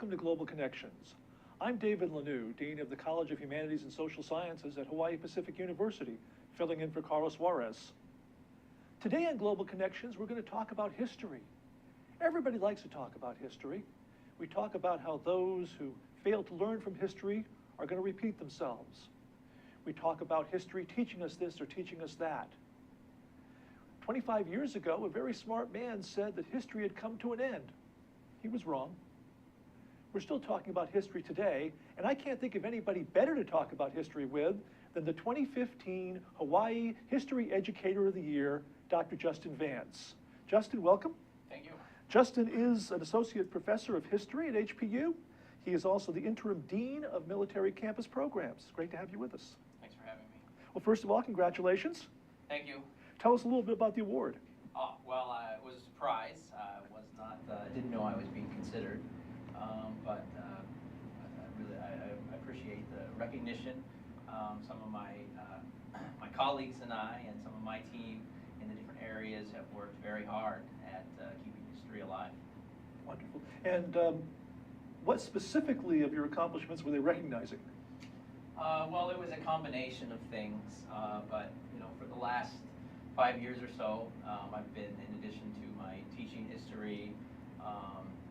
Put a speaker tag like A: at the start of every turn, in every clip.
A: welcome to Global Connections. I'm David Lanoue, Dean of the College of Humanities and Social Sciences at Hawaii Pacific University, filling in for Carlos Juarez. Today on Global Connections, we're going to talk about history. Everybody likes to talk about history. We talk about how those who fail to learn from history are going to repeat themselves. We talk about history teaching us this or teaching us that. 25 years ago, a very smart man said that history had come to an end. He was wrong. We're still talking about history today, and I can't think of anybody better to talk about history with than the 2015 Hawaii History Educator of the Year, Dr. Justin Vance. Justin, welcome.
B: Thank you.
A: Justin is an associate professor of history at HPU. He is also the interim dean of military campus programs. Great to have you with us.
B: Thanks for having me.
A: Well, first of all, congratulations.
B: Thank you.
A: Tell us a little bit about the award.
B: Oh, well, it was a surprise. I was not, didn't know I was being considered, but I appreciate the recognition. Some of my colleagues and I and some of my team in the different areas have worked very hard at keeping history alive.
A: Wonderful. And what specifically of your accomplishments were they recognizing?
B: Well, it was a combination of things, but for the last 5 years or so, I've been, in addition to my teaching history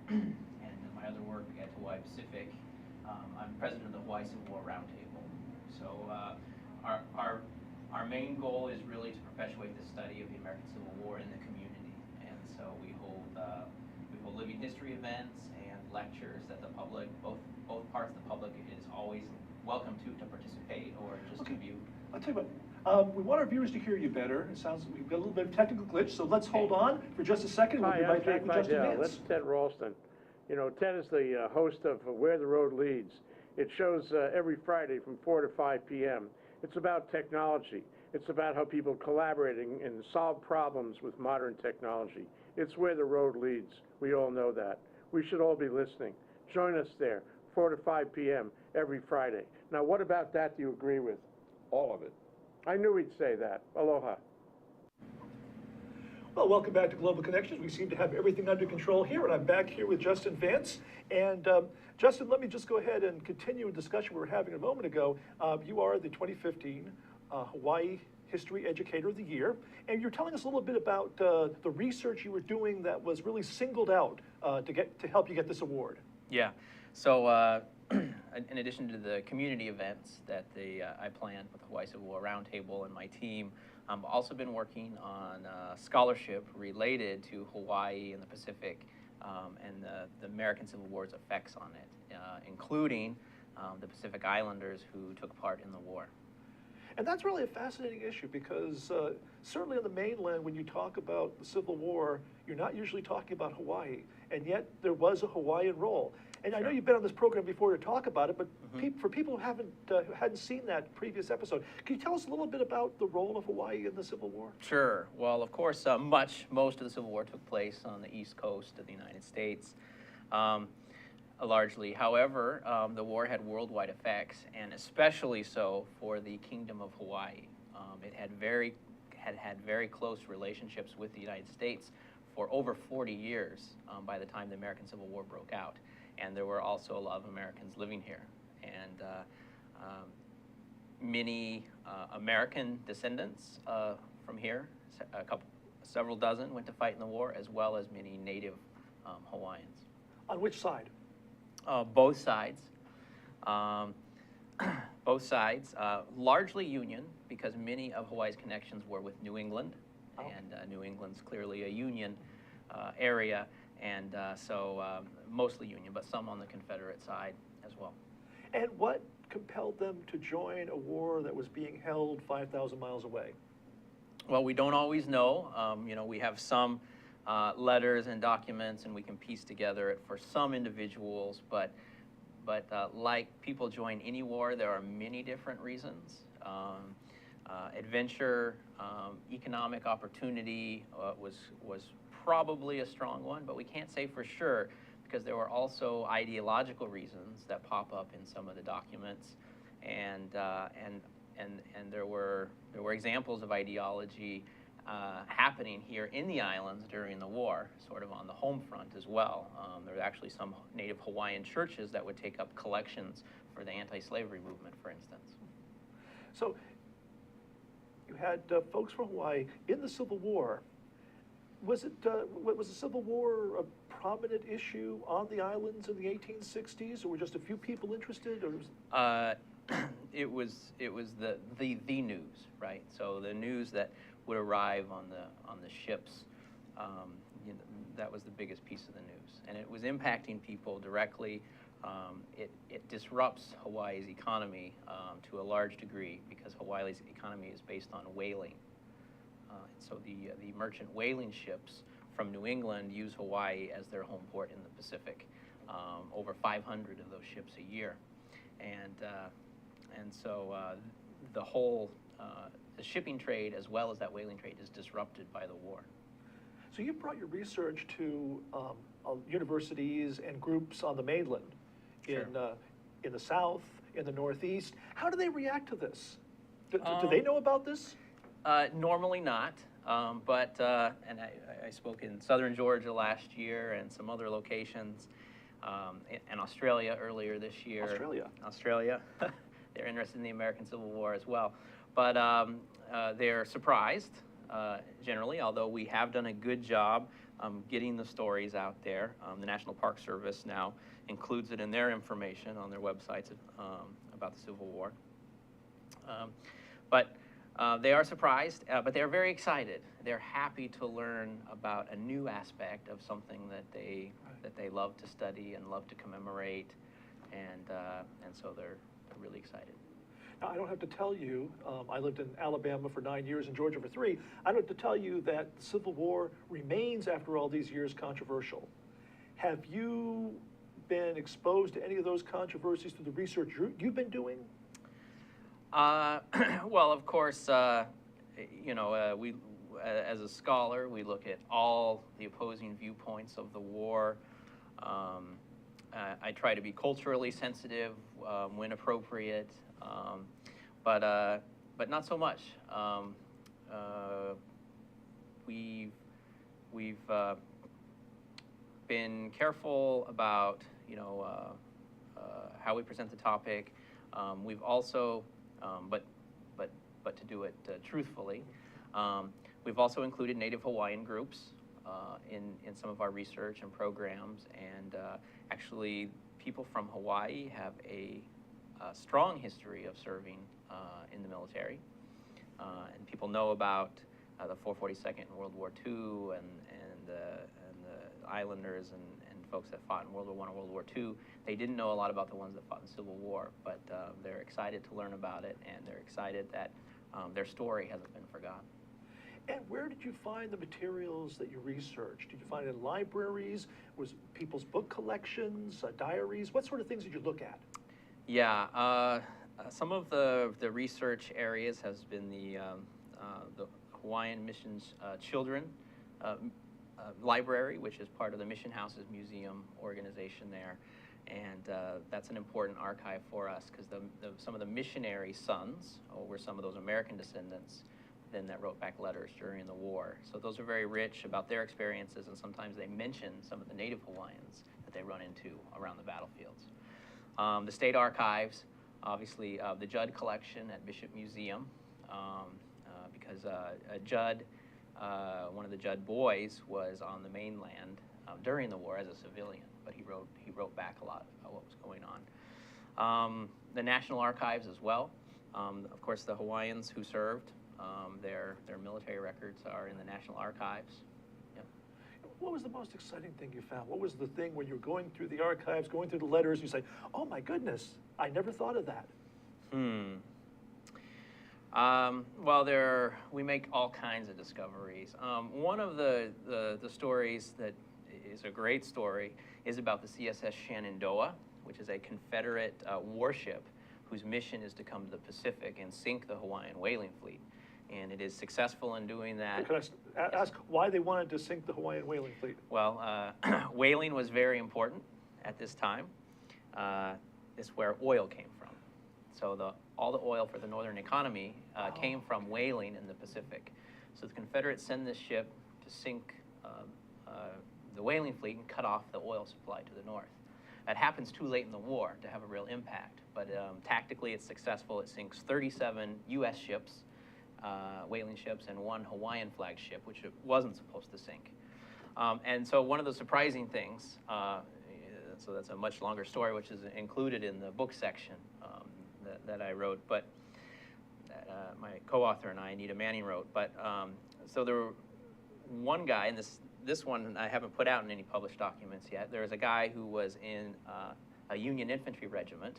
B: and my other work at Hawaii Pacific, I'm president of the Hawaii Civil War Roundtable. So our main goal is really to perpetuate the study of the American Civil War in the community, and so we hold living history events and lectures that the public, both parts of the public, is always welcome to participate or just to view.
A: I'll tell you what, we want our viewers to hear you better. It sounds like we've got a little bit of technical glitch, so let's hold on for just a second. We'll be right back with Justin Vance.
C: That's Ted Ralston. You know, Ted is the host of Where the Road Leads. It shows every Friday from 4 to 5 p.m. It's about technology. It's about how people collaborating and solve problems with modern technology. It's where the road leads. We all know that. We should all be listening. Join us there, 4 to 5 p.m. every Friday. Now, what about that do you agree with?
D: All of it.
C: I knew he'd say that. Aloha.
A: Well, welcome back to Global Connections. We seem to have everything under control here, and I'm back here with Justin Vance. And Justin, let me just go ahead and continue a discussion we were having a moment ago. You are the 2015 Hawaii History Educator of the Year, and you're telling us a little bit about the research you were doing that was really singled out to help you get this award.
B: Yeah. So in addition to the community events that I planned with the Hawaii Civil War Roundtable and my team, I've also been working on scholarship related to Hawaii and the Pacific and the American Civil War's effects on it, including the Pacific Islanders who took part in the war.
A: And that's really a fascinating issue because certainly on the mainland, when you talk about the Civil War, you're not usually talking about Hawaii, and yet there was a Hawaiian role. And sure. I know you've been on this program before to talk about it, but for people who hadn't seen that previous episode, can you tell us a little bit about the role of Hawaii in the Civil War?
B: Sure. Well, of course, most of the Civil War took place on the East Coast of the United States. Largely. However, the war had worldwide effects, and especially so for the Kingdom of Hawaii. It had very close relationships with the United States for over 40 years by the time the American Civil War broke out. And there were also a lot of Americans living here. And many American descendants from here, several dozen, went to fight in the war, as well as many native Hawaiians.
A: On which side?
B: Both sides. Both sides. Largely Union, because many of Hawaii's connections were with New England, and New England's clearly a Union area, and so mostly Union, but some on the Confederate side as well.
A: And what compelled them to join a war that was being held 5,000 miles away?
B: Well, we don't always know. We have some letters and documents, and we can piece together it for some individuals, but like people join any war, there are many different reasons. Adventure, economic opportunity was probably a strong one, but we can't say for sure because there were also ideological reasons that pop up in some of the documents, and there were examples of ideology happening here in the islands during the war, sort of on the home front as well. There were actually some native Hawaiian churches that would take up collections for the anti-slavery movement, for instance.
A: So you had folks from Hawaii in the Civil War. Was the Civil War a prominent issue on the islands in the 1860s, or were just a few people interested? Or was...
B: It was the news, right? So the news that would arrive on the ships, you know, that was the biggest piece of the news, and it was impacting people directly. It disrupts Hawaii's economy to a large degree because Hawaii's economy is based on whaling. So the merchant whaling ships from New England use Hawaii as their home port in the Pacific. Over 500 of those ships a year, and so the whole the shipping trade as well as that whaling trade is disrupted by the war.
A: So you brought your research to universities and groups on the mainland,
B: Sure.
A: in the South, in the Northeast. How do they react to this? Do they know about this?
B: Normally not, but and I spoke in Southern Georgia last year and some other locations, and Australia earlier this year. Australia. They're interested in the American Civil War as well. But they're surprised, generally, although we have done a good job getting the stories out there. The National Park Service now includes it in their information on their websites about the Civil War. But they are surprised, but they're very excited. They're happy to learn about a new aspect of something that they love to study and love to commemorate, and so they're really excited.
A: Now, I don't have to tell you, I lived in Alabama for 9 years and Georgia for 3. I don't have to tell you that the Civil War remains, after all these years, controversial. Have you been exposed to any of those controversies through the research you've been doing?
B: Well, of course, you know, we, as a scholar, we look at all the opposing viewpoints of the war. I try to be culturally sensitive when appropriate, but not so much. We've been careful about, you know, how we present the topic. We've also, but to do it truthfully, we've also included Native Hawaiian groups in some of our research and programs, and actually people from Hawaii have a strong history of serving in the military, and people know about the 442nd in World War II and the islanders and folks that fought in World War I and World War II. They didn't know a lot about the ones that fought in the Civil War, but they're excited to learn about it, and they're excited that their story hasn't been forgotten.
A: And where did you find the materials that you researched? Did you find it in libraries? Was people's book collections, diaries? What sort of things did you look at?
B: Yeah, some of the research areas has been the Hawaiian Missions Children Library, which is part of the Mission Houses Museum organization there. And that's an important archive for us because some of the missionary sons were some of those American descendants then that wrote back letters during the war. So those are very rich about their experiences, and sometimes they mention some of the Native Hawaiians that they run into around the battlefields. The state archives, obviously the Judd collection at Bishop Museum, because Judd, one of the Judd boys, was on the mainland during the war as a civilian, but he wrote back a lot about what was going on. The National Archives as well. Of course, the Hawaiians who served, their military records are in the National Archives. Yeah.
A: What was the most exciting thing you found? What was the thing when you were going through the archives, going through the letters, you say, oh my goodness, I never thought of that?
B: Well, we make all kinds of discoveries. One of the stories that is a great story is about the CSS Shenandoah, which is a Confederate warship whose mission is to come to the Pacific and sink the Hawaiian whaling fleet. And it is successful in doing that.
A: Can I ask why they wanted to sink the Hawaiian whaling fleet?
B: Well, whaling was very important at this time. It's where oil came from. So all the oil for the northern economy came from whaling in the Pacific. So the Confederates send this ship to sink the whaling fleet and cut off the oil supply to the north. That happens too late in the war to have a real impact, but tactically it's successful. It sinks 37 U.S. ships, whaling ships, and 1 Hawaiian flag ship, which it wasn't supposed to sink. And so one of the surprising things, so that's a much longer story, which is included in the book section that I wrote, but my co-author and I, Anita Manning, wrote. But so there were one guy, and this one I haven't put out in any published documents yet. There was a guy who was in a Union infantry regiment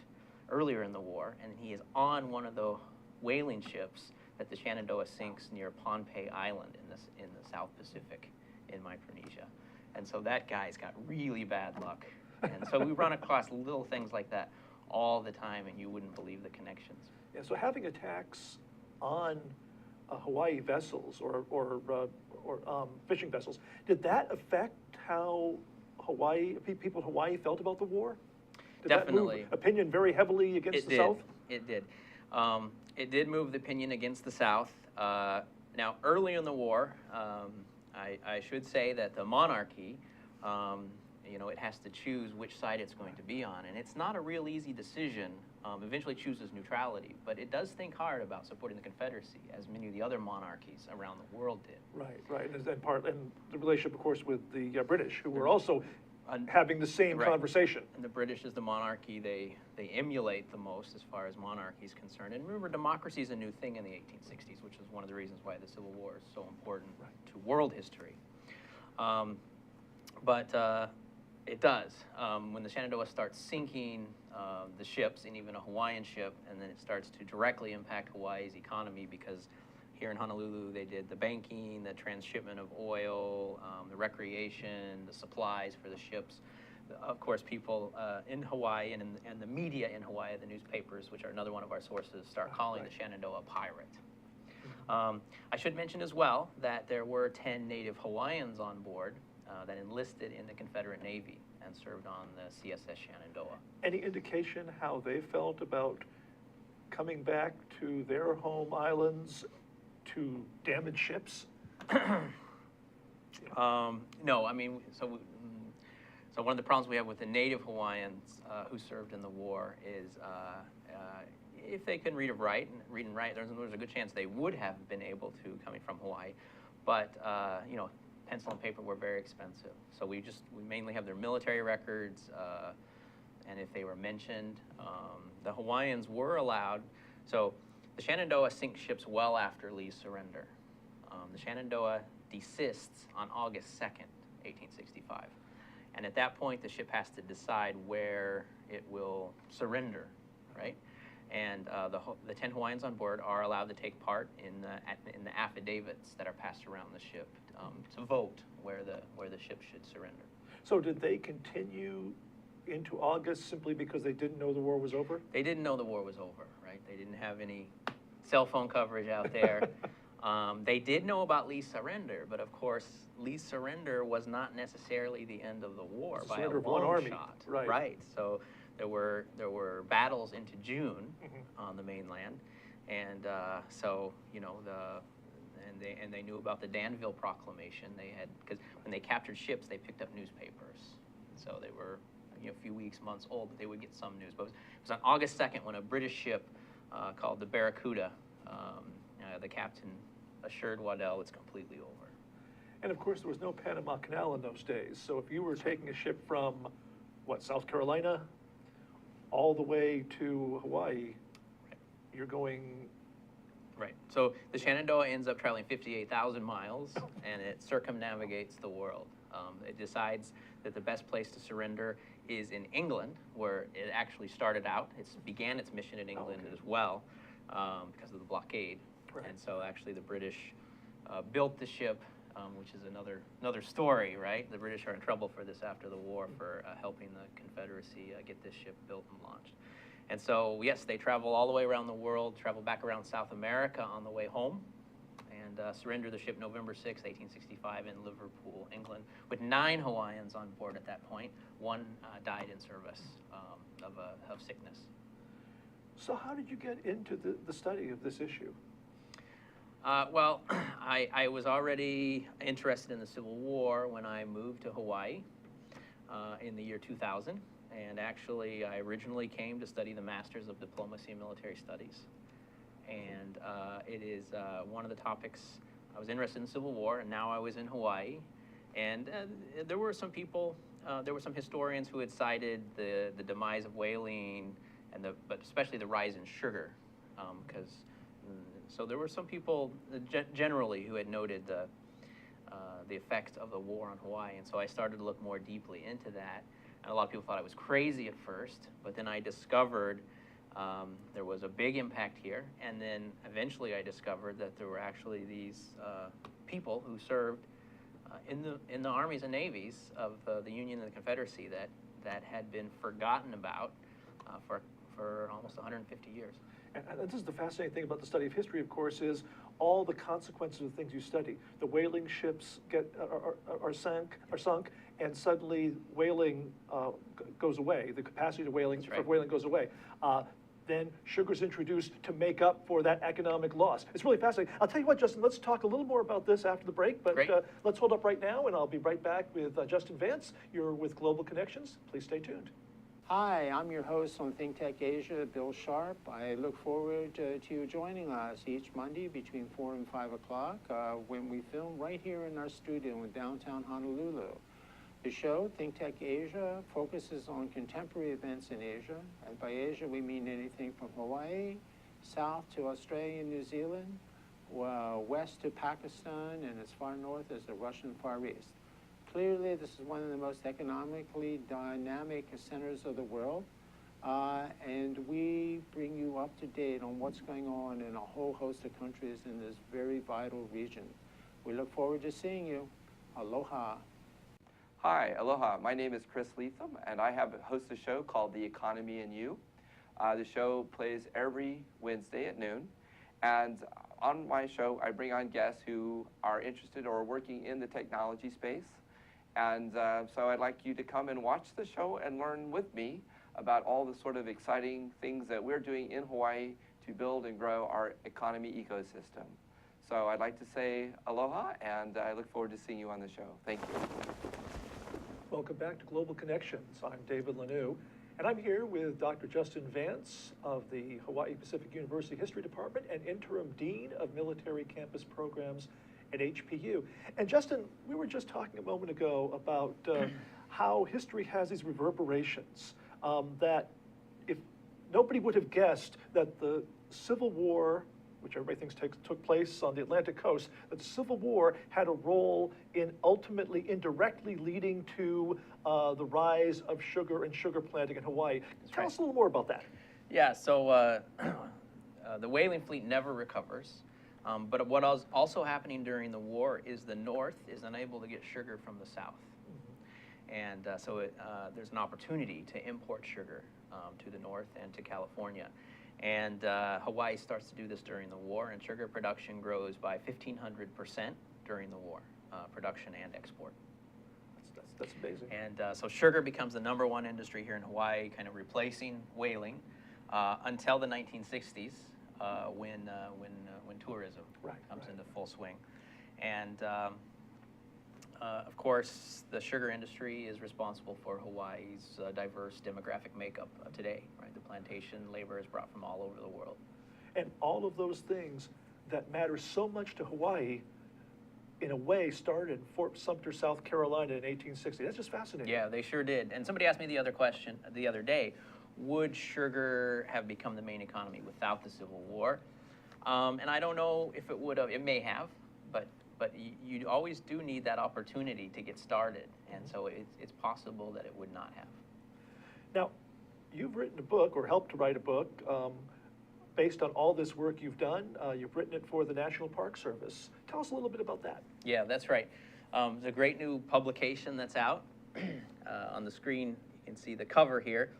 B: earlier in the war, and he is on one of the whaling ships that the Shenandoah sinks near Pohnpei Island in the South Pacific in Micronesia. And so that guy's got really bad luck. And so we run across little things like that all the time, and you wouldn't believe the connections.
A: Yeah, so having attacks on Hawaii vessels or fishing vessels, did that affect how people in Hawaii felt about the war? Did
B: Definitely.
A: that move opinion very heavily against the South?
B: It did. It did move the opinion against the South. Now, early in the war, I should say that the monarchy, it has to choose which side it's going to be on, and it's not a real easy decision. Eventually chooses neutrality, but it does think hard about supporting the Confederacy, as many of the other monarchies around the world did.
A: Right, and the relationship, of course, with the British, who were also having the same conversation.
B: And the British is the monarchy they emulate the most as far as monarchy is concerned. And remember, democracy is a new thing in the 1860s, which is one of the reasons why the Civil War is so important to world history. It does. When the Shenandoah starts sinking the ships, and even a Hawaiian ship, and then it starts to directly impact Hawaii's economy, because here in Honolulu they did the banking, the transshipment of oil, the recreation, the supplies for the ships. Of course, people in Hawaii and the media in Hawaii, the newspapers, which are another one of our sources, start calling the Shenandoah a pirate. I should mention as well that there were 10 native Hawaiians on board that enlisted in the Confederate Navy and served on the CSS Shenandoah.
A: Any indication how they felt about coming back to their home islands to damage ships?
B: No, I mean, so one of the problems we have with the native Hawaiians who served in the war is if they can read and write, there's a good chance they would have been able to, coming from Hawaii, but pencil and paper were very expensive. So we mainly have their military records, and if they were mentioned. The Hawaiians were allowed, so the Shenandoah sinks ships well after Lee's surrender. The Shenandoah desists on August 2nd, 1865. And at that point, the ship has to decide where it will surrender, right? And the 10 Hawaiians on board are allowed to take part in the affidavits that are passed around the ship to vote where the ship should surrender.
A: So did they continue into August simply because they didn't know the war was over?
B: They didn't know the war was over, right? They didn't have any cell phone coverage out there. They did know about Lee's surrender, but of course, Lee's surrender was not necessarily the end of the war by a long shot. Right. So there were battles into June on the mainland, and and they knew about the Danville Proclamation. They had, because when they captured ships, they picked up newspapers, so they were a few weeks, months old, but they would get some news. But it was on August 2nd when a British ship called the Barracuda, the captain assured Waddell it's completely over.
A: And of course, there was no Panama Canal in those days. So if you were taking a ship from, South Carolina, all the way to Hawaii, you're going...
B: Right. So the Shenandoah ends up traveling 58,000 miles, and it circumnavigates the world. It decides that the best place to surrender is in England, where it actually started out. It began its mission in England as well, because of the blockade. Right. And so actually the British built the ship, which is another story, right? The British are in trouble for this after the war for helping the Confederacy get this ship built and launched. And so, yes, they travel all the way around the world, travel back around South America on the way home, and surrender the ship November 6, 1865 in Liverpool, England, with 9 Hawaiians on board at that point. 1 died in service of sickness.
A: So how did you get into the study of this issue?
B: Well, I was already interested in the Civil War when I moved to Hawaii in the year 2000. And actually, I originally came to study the Masters of Diplomacy and Military Studies. And it is one of the topics. I was interested in the Civil War, and now I was in Hawaii. And there were some people, there were some historians who had cited the demise of whaling, but especially the rise in sugar, so there were some people generally who had noted the effect of the war on Hawaii, and so I started to look more deeply into that. And a lot of people thought I was crazy at first, but then I discovered there was a big impact here, and then eventually I discovered that there were actually these people who served in the armies and navies of the Union and the Confederacy that had been forgotten about for almost 150 years.
A: And this is the fascinating thing about the study of history, of course, is all the consequences of the things you study. The whaling ships are sunk, and suddenly whaling goes away. The capacity to whaling for whaling goes away. Then sugar's introduced to make up for that economic loss. It's really fascinating. I'll tell you what, Justin, let's talk a little more about this after the break, but let's hold up right now, and I'll be right back with Justin Vance. You're with Global Connections. Please stay tuned.
D: Hi, I'm your host on ThinkTech Asia, Bill Sharp. I look forward to you joining us each Monday between 4 and 5 o'clock when we film right here in our studio in downtown Honolulu. The show, ThinkTech Asia, focuses on contemporary events in Asia. And by Asia, we mean anything from Hawaii, south to Australia and New Zealand, west to Pakistan, and as far north as the Russian Far East. Clearly, this is one of the most economically dynamic centers of the world, and we bring you up to date on what's going on in a whole host of countries in this very vital region. We look forward to seeing you. Aloha.
E: Hi, aloha. My name is Chris Leatham, and I host a show called The Economy and You. The show plays every Wednesday at noon, and on my show, I bring on guests who are interested or working in the technology space. And so I'd like you to come and watch the show and learn with me about all the sort of exciting things that we're doing in Hawaii to build and grow our economy ecosystem. So I'd like to say aloha, and I look forward to seeing you on the show. Thank you.
A: Welcome back to Global Connections. I'm David Lanoue, and I'm here with Dr. Justin Vance of the Hawaii Pacific University History Department and Interim Dean of Military Campus Programs at HPU. And Justin, we were just talking a moment ago about how history has these reverberations, that if nobody would have guessed that the Civil War, which everybody thinks took place on the Atlantic coast, that the Civil War had a role in ultimately indirectly leading to the rise of sugar and sugar planting in Hawaii. Tell us a little more about that.
B: Yeah, so the whaling fleet never recovers. But what was also happening during the war is the North is unable to get sugar from the South. And so there's an opportunity to import sugar to the North and to California. And Hawaii starts to do this during the war, and sugar production grows by 1,500% during the war, production and export.
A: That's amazing.
B: And so sugar becomes the #1 industry here in Hawaii, kind of replacing whaling until the 1960s. When tourism comes into full swing. And of course, the sugar industry is responsible for Hawaii's diverse demographic makeup today, right? The plantation labor is brought from all over the world.
A: And all of those things that matter so much to Hawaii, in a way, started in Fort Sumter, South Carolina in 1860. That's just fascinating.
B: Yeah, they sure did. And somebody asked me the other day, would sugar have become the main economy without the Civil War? And I don't know if it would have. It may have, but you always do need that opportunity to get started, and so it's possible that it would not have.
A: Now, you've written a book, or helped to write a book, based on all this work you've done. You've written it for the National Park Service. Tell us a little bit about that.
B: Yeah, that's right. It's a great new publication that's out. On the screen, you can see the cover here.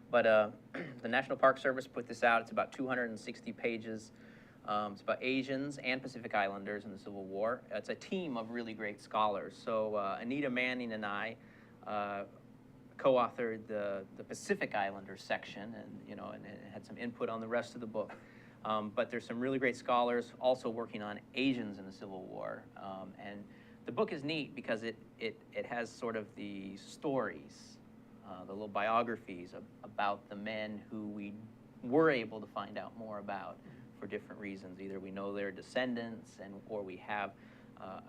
B: But the National Park Service put this out. It's about 260 pages. It's about Asians and Pacific Islanders in the Civil War. It's a team of really great scholars. So Anita Manning and I co-authored the Pacific Islanders section, and had some input on the rest of the book. But there's some really great scholars also working on Asians in the Civil War. And the book is neat because it has sort of the stories, the little biographies about the men who we were able to find out more about for different reasons. Either we know their descendants, or we have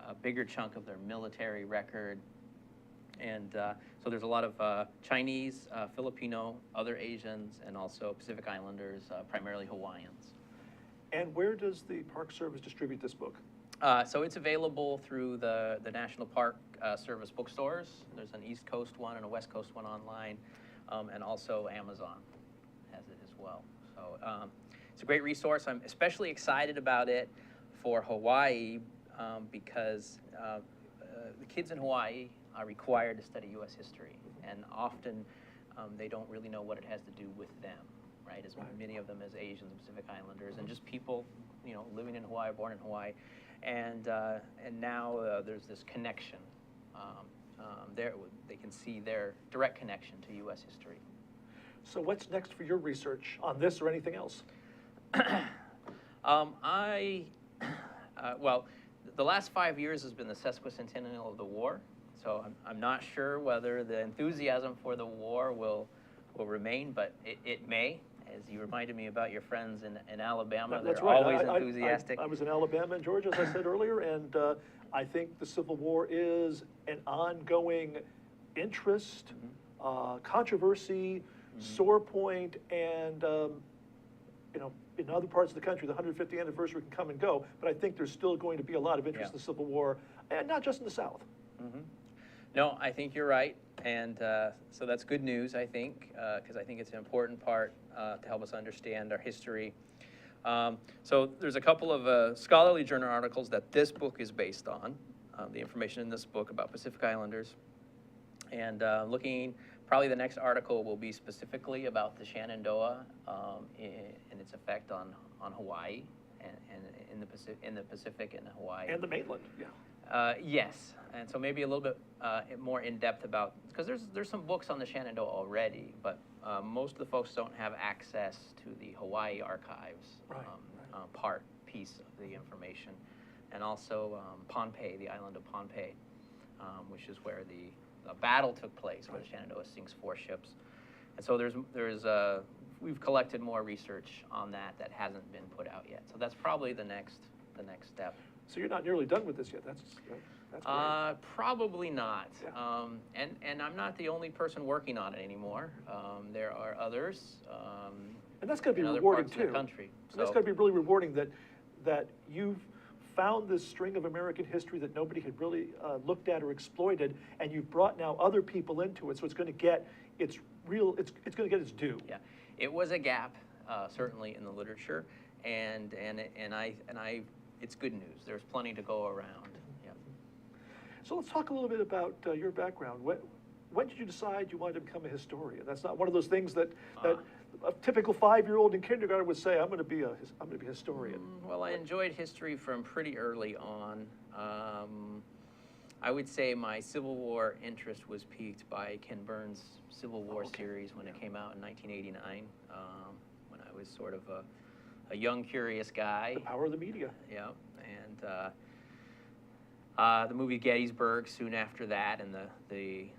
B: a bigger chunk of their military record. And so there's a lot of Chinese, Filipino, other Asians, and also Pacific Islanders, primarily Hawaiians.
A: And where does the Park Service distribute this book?
B: So it's available through the National Park Service bookstores. There's an East Coast one and a West Coast one online, and also Amazon has it as well. So it's a great resource. I'm especially excited about it for Hawaii because the kids in Hawaii are required to study U.S. history, and often they don't really know what it has to do with them, right? As many of them as Asians and Pacific Islanders, and just people, living in Hawaii, born in Hawaii, and now there's this connection. There, they can see their direct connection to U.S. history.
A: So what's next for your research on this or anything else?
B: Well, the last 5 years has been the sesquicentennial of the war, so I'm not sure whether the enthusiasm for the war will remain, but it may. As you reminded me about your friends in Alabama,
A: That's
B: they're
A: right.
B: always enthusiastic.
A: I was in Alabama and Georgia, as I said earlier, and I think the Civil War is an ongoing interest, controversy, sore point, and in other parts of the country, the 150th anniversary can come and go, but I think there's still going to be a lot of interest in the Civil War, and not just in the South.
B: No, I think you're right, and so that's good news, I think, because I think it's an important part to help us understand our history. So there's a couple of scholarly journal articles that this book is based on, the information in this book about Pacific Islanders, and probably the next article will be specifically about the Shenandoah and its effect on Hawaii and in the Pacific and Hawaii.
A: And the mainland,
B: Yes, and so maybe a little bit more in depth about, because there's some books on the Shenandoah already, but most of the folks don't have access to the Hawaii archives piece of the information, and also Pohnpei, the island of Pohnpei, which is where the battle took place, where the Shenandoah sinks 4 ships, and so we've collected more research on that hasn't been put out yet. So that's probably the next step.
A: So you're not nearly done with this yet. That's great.
B: Probably not.
A: Yeah.
B: And I'm not the only person working on it anymore. There are others.
A: And that's going to be
B: in other
A: rewarding
B: parts
A: too.
B: Of the country.
A: And that's going to be really rewarding that you've found this string of American history that nobody had really looked at or exploited, and you've brought now other people into it. So it's going to get its due.
B: Yeah, it was a gap certainly in the literature, and it's good news. There's plenty to go around. Yeah.
A: So let's talk a little bit about your background. When did you decide you wanted to become a historian? That's not one of those things that a typical 5-year-old in kindergarten would say, I'm going to be a historian.
B: Well, I enjoyed history from pretty early on. I would say my Civil War interest was piqued by Ken Burns' Civil War series when it came out in 1989, when I was sort of a young, curious guy.
A: The power of the media.
B: Yeah, and the movie Gettysburg soon after that, and the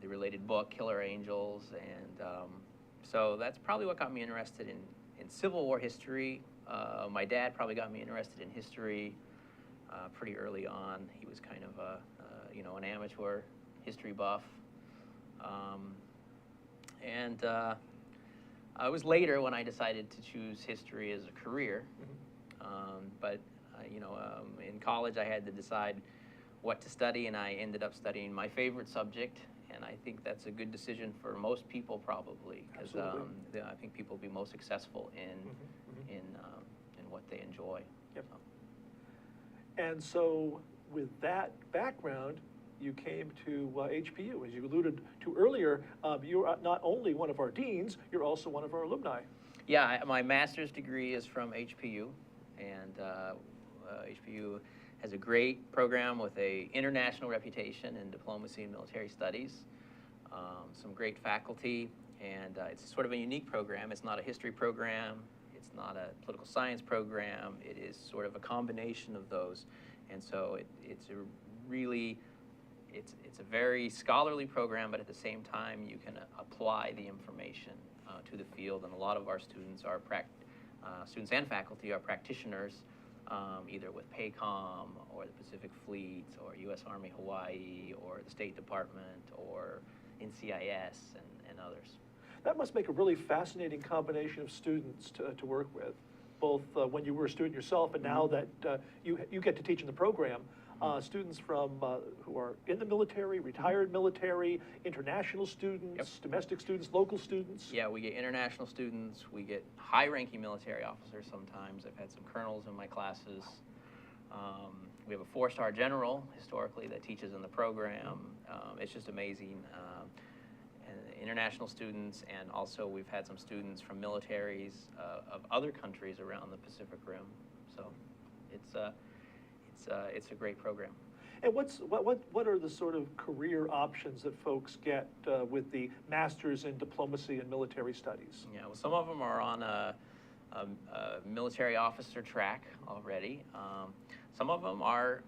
B: related book Killer Angels, and so that's probably what got me interested in Civil War history. My dad probably got me interested in history pretty early on. He was kind of an amateur history buff, and it was later when I decided to choose history as a career. But in college I had to decide what to study, and I ended up studying my favorite subject, and I think that's a good decision for most people probably, because I think people will be most successful in what they enjoy.
A: Yep. And so with that background, you came to HPU. As you alluded to earlier, you're not only one of our deans, you're also one of our alumni.
B: Yeah, my master's degree is from HPU, and HPU has a great program with an international reputation in diplomacy and military studies, some great faculty, and it's sort of a unique program. It's not a history program. it's not a political science program. It is sort of a combination of those. And so it's a really, it's a very scholarly program, but at the same time, you can apply the information to the field. And a lot of our students are students and faculty are practitioners, either with PACOM or the Pacific Fleet or U.S. Army Hawaii or the State Department or NCIS and others.
A: That must make a really fascinating combination of students to work with, both when you were a student yourself and now that you get to teach in the program. Students from who are in the military, retired military, international students,
B: Yep.
A: domestic students, local students.
B: Yeah, we get international students, we get high-ranking military officers sometimes. I've had some colonels in my classes. We have a 4-star general, historically, that teaches in the program. It's just amazing. And international students, and also we've had some students from militaries of other countries around the Pacific Rim. So it's a great program.
A: And what are the sort of career options that folks get with the Masters in Diplomacy and Military Studies?
B: Yeah, well, some of them are on a military officer track already. Some of them are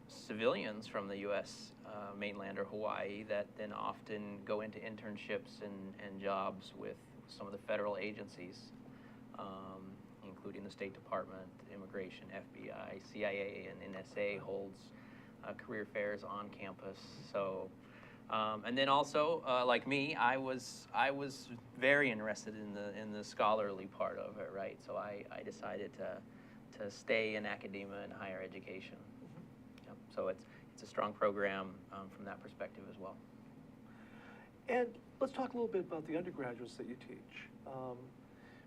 B: civilians from the U.S. Mainland or Hawaii that then often go into internships and jobs with some of the federal agencies, including the State Department, Immigration, FBI, CIA, and NSA holds career fairs on campus. So, and then also, like me, I was very interested in the scholarly part of it, right? So I decided to stay in academia and higher education. Yep. So it's a strong program from that perspective as well.
A: And let's talk a little bit about the undergraduates that you teach.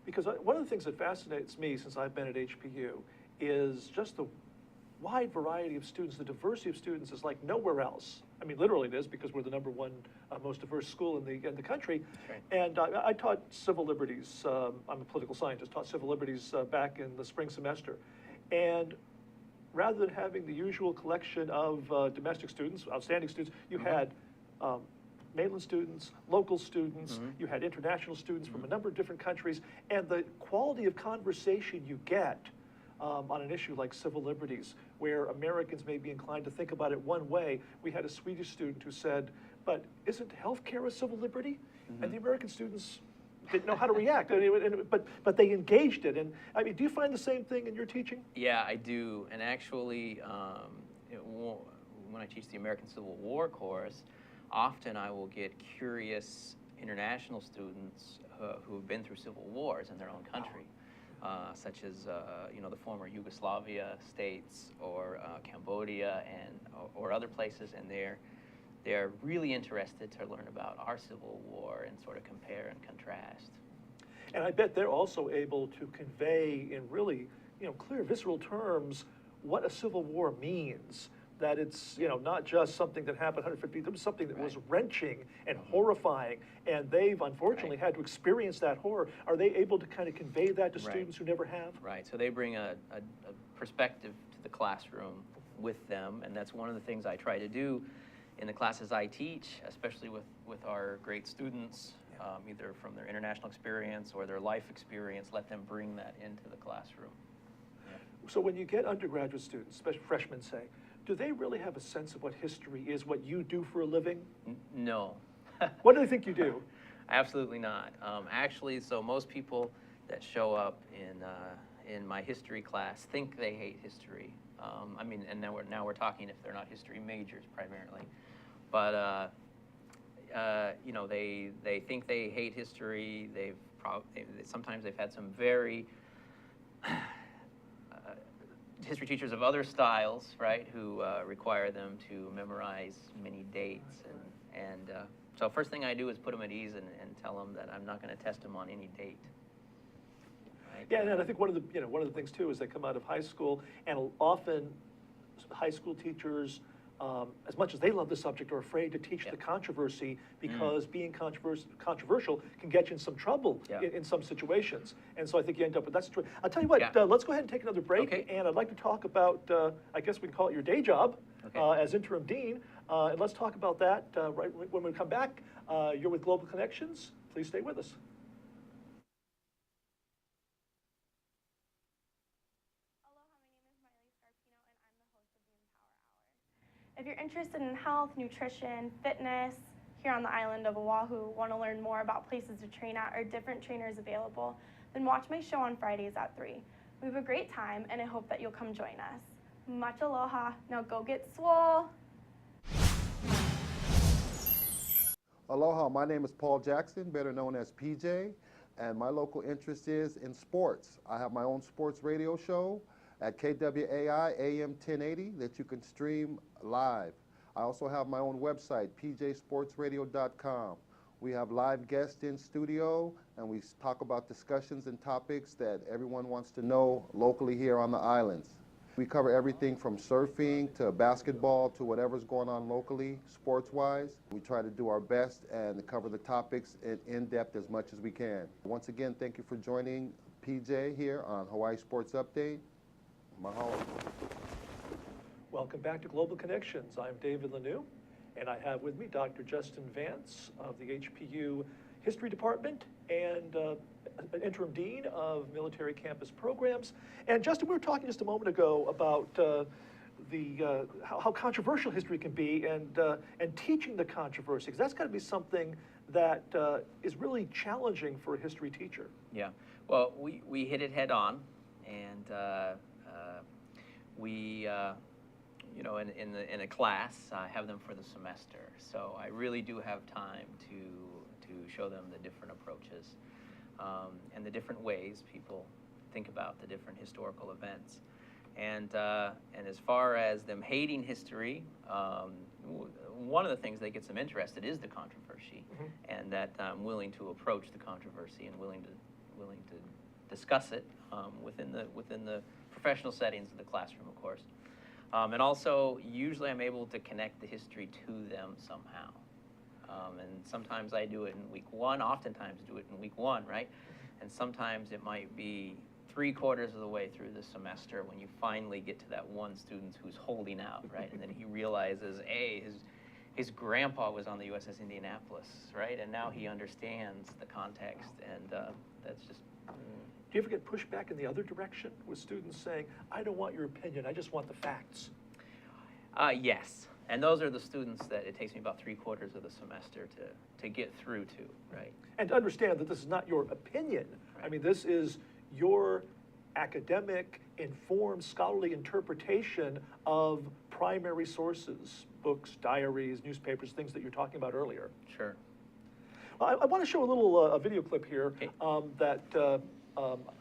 A: Because one of the things that fascinates me since I've been at HPU is just the wide variety of students. The diversity of students is like nowhere else. I mean, literally it is, because we're the #1 most diverse school in the country.
B: Right.
A: And I taught civil liberties. I'm a political scientist, taught civil liberties back in the spring semester. And rather than having the usual collection of domestic students, outstanding students, you had mainland students, local students, you had international students from a number of different countries, and the quality of conversation you get on an issue like civil liberties, where Americans may be inclined to think about it one way. We had a Swedish student who said, but isn't healthcare a civil liberty? And the American students didn't know how to react, but they engaged it. And I mean, do you find the same thing in your teaching?
B: Yeah, I do. And actually, when I teach the American Civil War course, often I will get curious international students who have been through civil wars in their own country, such as the former Yugoslavia states or Cambodia or other places, and they're really interested to learn about our Civil War and sort of compare and contrast.
A: And I bet they're also able to convey in really, clear, visceral terms what a civil war means. That it's, not just something that happened 150 years, it was something that was wrenching and horrifying, and they've unfortunately had to experience that horror. Are they able to kind of convey that to students who never have? Right,
B: so they bring a perspective to the classroom with them, and that's one of the things I try to do in the classes I teach, especially with our great students, either from their international experience or their life experience, let them bring that into the classroom. Yeah.
A: So when you get undergraduate students, especially freshmen say, do they really have a sense of what history is, what you do for a living?
B: No.
A: What do they think you do?
B: Absolutely not. Actually, so most people that show up in my history class think they hate history. I mean, and now we're talking if they're not history majors primarily, but they think they hate history. Sometimes they've had some very history teachers of other styles, right, who require them to memorize many dates, and so first thing I do is put them at ease and tell them that I'm not going to test them on any date. Right?
A: Yeah, and I think one of the things too is they come out of high school, and often high school teachers, as much as they love the subject, are afraid to teach the controversy because being controversial can get you in some trouble in some situations. And so I think you end up with, that's true. I'll tell you what, let's go ahead and take another break. And I'd like to talk about, I guess we can call it your day job as interim dean. And let's talk about that right when we come back. You're with Global Connections. Please stay with us.
F: If you're interested in health, nutrition, fitness, here on the island of Oahu, want to learn more about places to train at or different trainers available, then watch my show on Fridays at 3. We have a great time, and I hope that you'll come join us. Much aloha. Now go get swole.
G: Aloha, my name is Paul Jackson, better known as PJ, and my local interest is in sports. I have my own sports radio show at KWAI AM 1080 that you can stream live. I also have my own website, pjsportsradio.com. We have live guests in studio, and we talk about discussions and topics that everyone wants to know locally here on the islands. We cover everything from surfing to basketball to whatever's going on locally, sports-wise. We try to do our best and cover the topics in depth as much as we can. Once again, thank you for joining PJ here on Hawaii Sports Update. Mahalo.
A: Welcome back to Global Connections. I'm David Lanoue, and I have with me Dr. Justin Vance of the HPU History Department and Interim Dean of Military Campus Programs. And Justin, we were talking just a moment ago about how controversial history can be and teaching the controversy, because that's got to be something that is really challenging for a history teacher.
B: Yeah, well, we hit it head on, and we, you know, in a class, have them for the semester. So I really do have time to show them the different approaches and the different ways people think about the different historical events. And as far as them hating history, one of the things that gets them interested is the controversy, and that I'm willing to approach the controversy and willing to discuss it within the professional settings of the classroom, of course. And also, usually I'm able to connect the history to them somehow. And sometimes I do it in week one, oftentimes do it in week one, right? And sometimes it might be 3/4 of the way through the semester when you finally get to that one student who's holding out, right? And then he realizes, hey, his grandpa was on the USS Indianapolis, right? And now he understands the context, and that's just...
A: Do you ever get pushback in the other direction with students saying, I don't want your opinion, I just want the facts?
B: Yes, and those are the students that it takes me about 3/4 of the semester to get through to, right?
A: And to understand that this is not your opinion. Right. I mean, this is your academic, informed, scholarly interpretation of primary sources, books, diaries, newspapers, things that you're talking about earlier.
B: Sure.
A: I want to show a little a video clip here that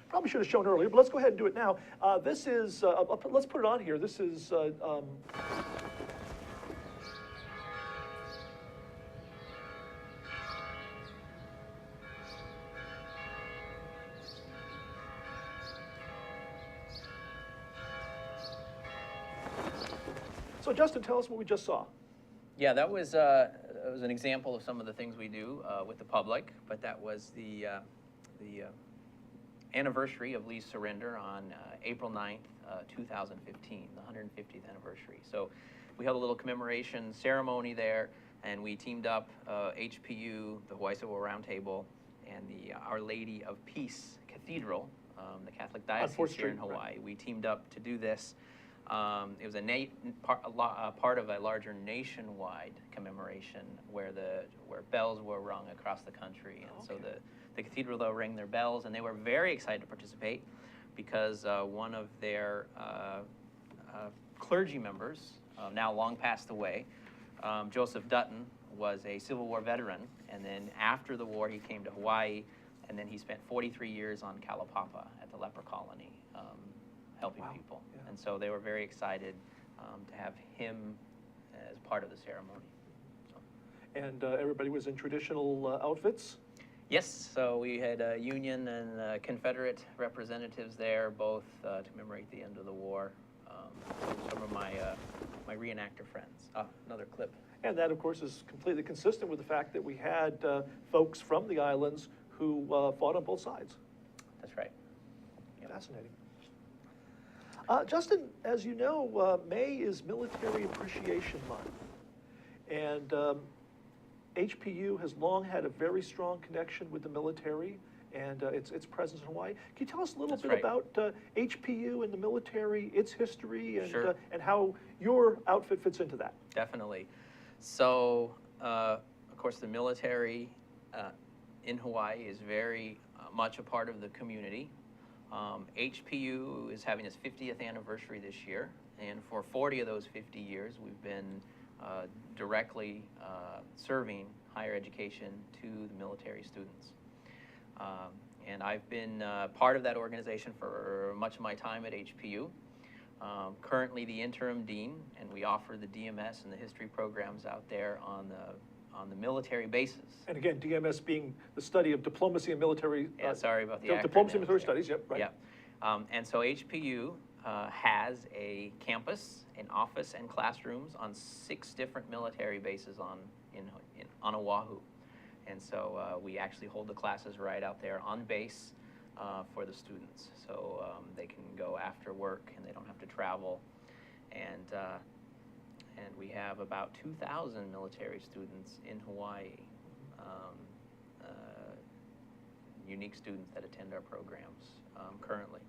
A: probably should have shown earlier, but let's go ahead and do it now. This is, let's put it on here. This is, so Justin, tell us what we just saw.
B: Yeah, that was an example of some of the things we do with the public, but that was the anniversary of Lee's surrender on April 9th, 2015, the 150th anniversary. So we held a little commemoration ceremony there, and we teamed up HPU, the Hawaii Civil War Roundtable, and the Our Lady of Peace Cathedral, the Catholic Diocese here in Hawaii. Right. We teamed up to do this. It was part of a larger nationwide commemoration where bells were rung across the country, and so the cathedral, though, rang their bells, and they were very excited to participate because one of their clergy members, now long passed away, Joseph Dutton, was a Civil War veteran, and then after the war he came to Hawaii, and then he spent 43 years on Kalapapa at the leper colony, helping people. Yeah. And so they were very excited to have him as part of the ceremony. So.
A: And everybody was in traditional outfits?
B: Yes, so we had Union and Confederate representatives there, both to commemorate the end of the war. Some of my reenactor friends. Another clip.
A: And that, of course, is completely consistent with the fact that we had folks from the islands who fought on both sides.
B: That's right.
A: Yep. Fascinating. Justin, as you know, May is Military Appreciation Month. And HPU has long had a very strong connection with the military and its presence in Hawaii. Can you tell us a little
B: That's
A: bit
B: right.
A: about HPU and the military, its history, and,
B: Sure.
A: And how your outfit fits into that?
B: Definitely. So, of course, the military in Hawaii is very much a part of the community. HPU is having its 50th anniversary this year, and for 40 of those 50 years, we've been directly serving higher education to the military students. And I've been part of that organization for much of my time at HPU. Currently the interim dean, and we offer the DMS and the history programs out there on the military bases.
A: And again, DMS being the study of diplomacy and military.
B: Yeah, sorry about the
A: diplomacy and
B: acronyms.
A: military studies. Yep, right.
B: Yeah. And so HPU has a campus, an office, and classrooms on 6 different military bases on Oahu. And so we actually hold the classes right out there on base for the students. So they can go after work and they don't have to travel. And we have about 2,000 military students in Hawaii, unique students that attend our programs currently.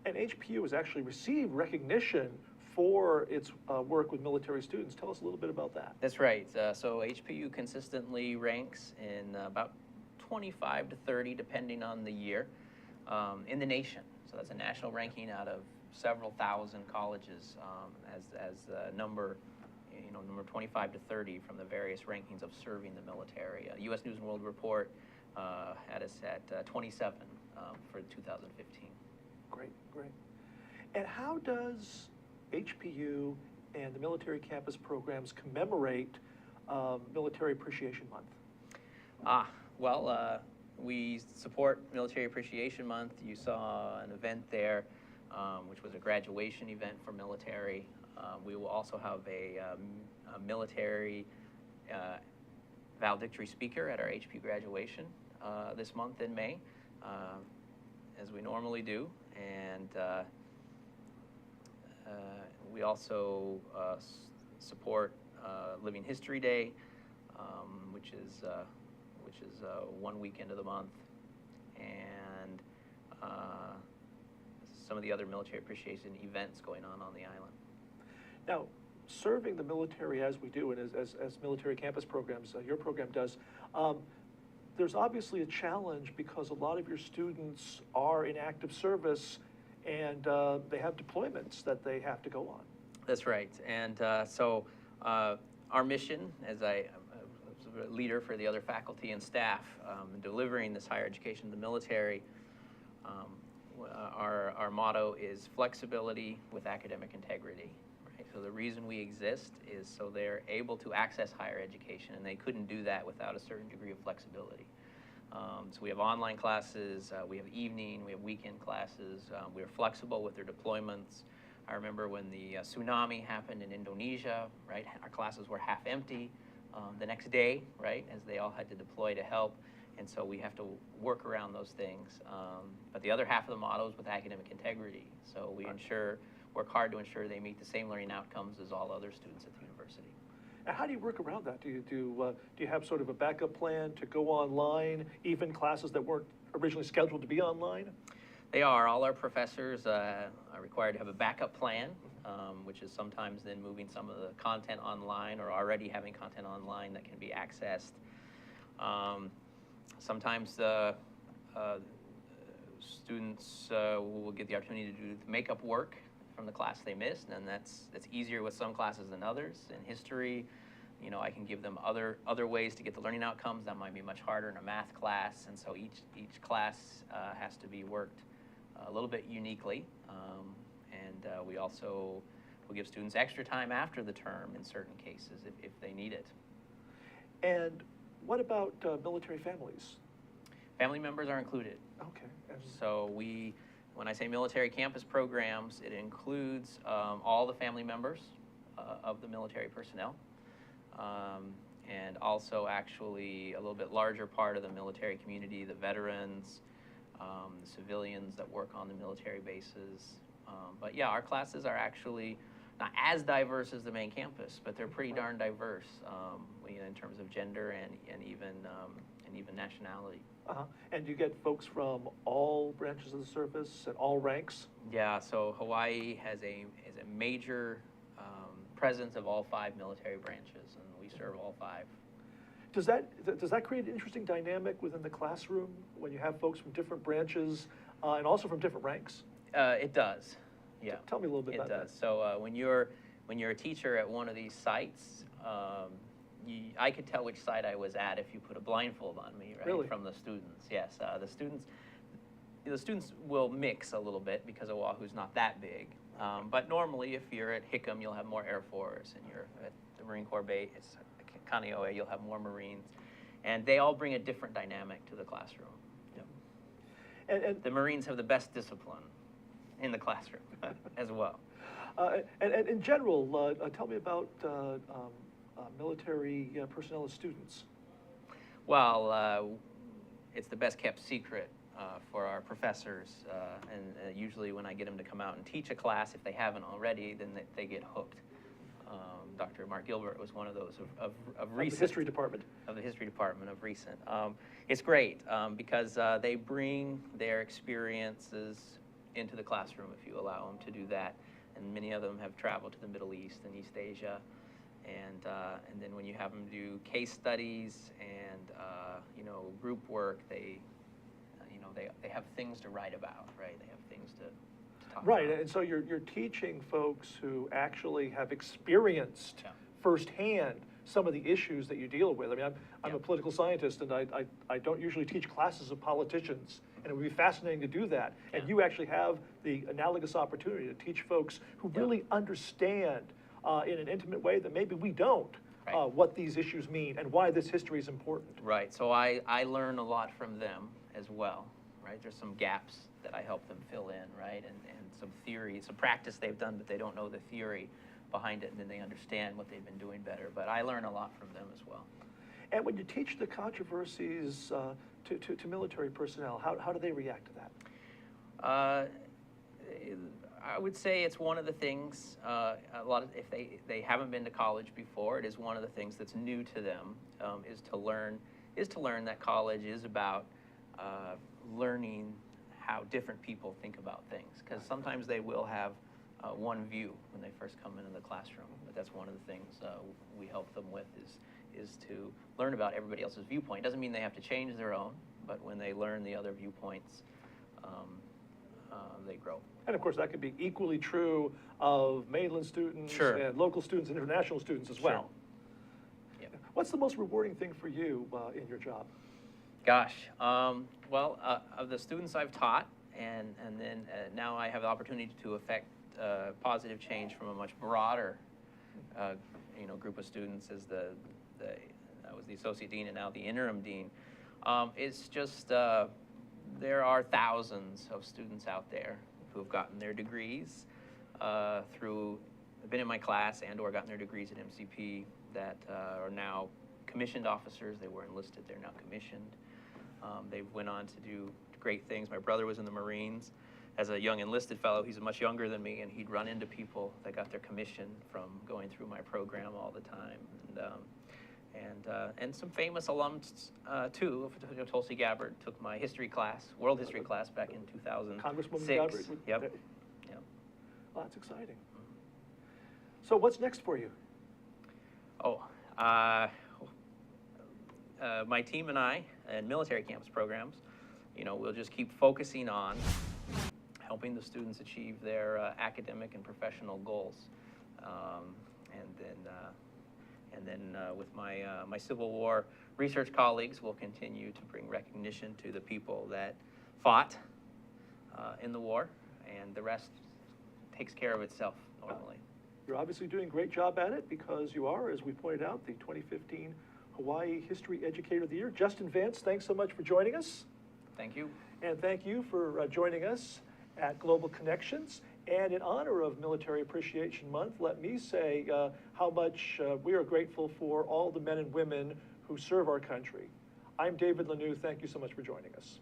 A: And HPU has actually received recognition for its work with military students. Tell us a little bit about that.
B: That's right. So HPU consistently ranks in about 25 to 30, depending on the year, in the nation. So that's a national ranking out of several thousand colleges as number 25 to 30 from the various rankings of serving the military. U.S. News and World Report had us at 27 for 2015.
A: Great, great. And how does HPU and the military campus programs commemorate Military Appreciation Month?
B: Well, we support Military Appreciation Month. You saw an event there, which was a graduation event for military. We will also have a military valedictory speaker at our HPU graduation this month in May, as we normally do. And we also support Living History Day, which is 1 weekend of the month, and some of the other military appreciation events going on the island.
A: Now, serving the military as we do, and as military campus programs, your program does, there's obviously a challenge because a lot of your students are in active service and they have deployments that they have to go on.
B: That's right. And so our mission, as I was a leader for the other faculty and staff, delivering this higher education to the military, our motto is flexibility with academic integrity. Right? So the reason we exist is so they're able to access higher education, and they couldn't do that without a certain degree of flexibility. So we have online classes, we have evening, we have weekend classes, we're flexible with their deployments. I remember when the tsunami happened in Indonesia, right? Our classes were half empty the next day, right? As they all had to deploy to help. And so we have to work around those things. But the other half of the model is with academic integrity. So we work hard to ensure they meet the same learning outcomes as all other students at the university.
A: And how do you work around that? Do you have sort of a backup plan to go online, even classes that weren't originally scheduled to be online?
B: They are. All our professors are required to have a backup plan, which is sometimes then moving some of the content online or already having content online that can be accessed. Sometimes the students will get the opportunity to do makeup work from the class they missed, and that's easier with some classes than others. In history, I can give them other ways to get the learning outcomes that might be much harder in a math class, and so each class has to be worked a little bit uniquely. And we also will give students extra time after the term in certain cases if they need it.
A: And what about military families?
B: Family members are included.
A: Okay.
B: So when I say military campus programs, it includes all the family members of the military personnel, and also actually a little bit larger part of the military community, the veterans, the civilians that work on the military bases. But yeah, our classes are actually not as diverse as the main campus, but they're pretty darn diverse in terms of gender and even nationality.
A: And you get folks from all branches of the service and all ranks?
B: Yeah, so Hawaii has a major presence of all 5 military branches, and we serve all 5.
A: Does that create an interesting dynamic within the classroom when you have folks from different branches and also from different ranks?
B: It does, yeah.
A: Tell me a little bit about that.
B: It does. So when you're a teacher at one of these sites, I could tell which site I was at if you put a blindfold on me, right?
A: Really?
B: From the students, yes. The students will mix a little bit because Oahu's not that big. But normally, if you're at Hickam, you'll have more Air Force, and you're at the Marine Corps Base, Kaneohe, you'll have more Marines. And they all bring a different dynamic to the classroom.
A: Yeah. And
B: the Marines have the best discipline in the classroom as well.
A: And in general, tell me about military personnel as students.
B: Well, it's the best kept secret for our professors, and usually when I get them to come out and teach a class, if they haven't already, then they get hooked. Dr. Mark Gilbert was one of those of recent.
A: The history department.
B: Of the history department of recent. It's great because they bring their experiences into the classroom if you allow them to do that. And many of them have traveled to the Middle East and East Asia. And then when you have them do case studies and group work, they have things to write about, right? They have things to talk about.
A: Right, and so you're teaching folks who actually have experienced firsthand some of the issues that you deal with. I mean, I'm a political scientist, and I don't usually teach classes of politicians, and it would be fascinating to do that. And you actually have the analogous opportunity to teach folks who really understand in an intimate way that maybe we don't, what these issues mean and why this history is important.
B: Right, so I learn a lot from them as well, right? There's some gaps that I help them fill in, right? And some theory, some practice they've done, but they don't know the theory behind it, and then they understand what they've been doing better. But I learn a lot from them as well.
A: And when you teach the controversies to military personnel, how do they react to that?
B: I would say it's one of the things, if they haven't been to college before, it is one of the things that's new to them, is to learn that college is about learning how different people think about things. Because sometimes they will have one view when they first come into the classroom, but that's one of the things we help them with is to learn about everybody else's viewpoint. Doesn't mean they have to change their own, but when they learn the other viewpoints, they grow.
A: And of course, that could be equally true of mainland students and local students and international students as well.
B: Yeah.
A: What's the most rewarding thing for you in your job?
B: Gosh, well, of the students I've taught, and then now I have the opportunity to affect positive change from a much broader, group of students as I was the associate dean and now the interim dean. It's just there are thousands of students out there who have gotten their degrees been in my class and or gotten their degrees at MCP that are now commissioned officers. They were enlisted, they're now commissioned. They went on to do great things. My brother was in the Marines. As a young enlisted fellow, he's much younger than me, and he'd run into people that got their commission from going through my program all the time. And some famous alums, too. Tulsi Gabbard took my history class, world history class, back in 2006.
A: Congresswoman Gabbard.
B: Yep.
A: Well, that's exciting. So what's next for you?
B: My team and I, and military campus programs, we'll just keep focusing on helping the students achieve their academic and professional goals. And then with my Civil War research colleagues, we'll continue to bring recognition to the people that fought in the war, and the rest takes care of itself normally.
A: You're obviously doing a great job at it because you are, as we pointed out, the 2015 Hawaii History Educator of the Year. Justin Vance, thanks so much for joining us.
B: Thank you.
A: And thank you for joining us at Global Connections. And in honor of Military Appreciation Month, let me say how much we are grateful for all the men and women who serve our country. I'm David Lanoue. Thank you so much for joining us.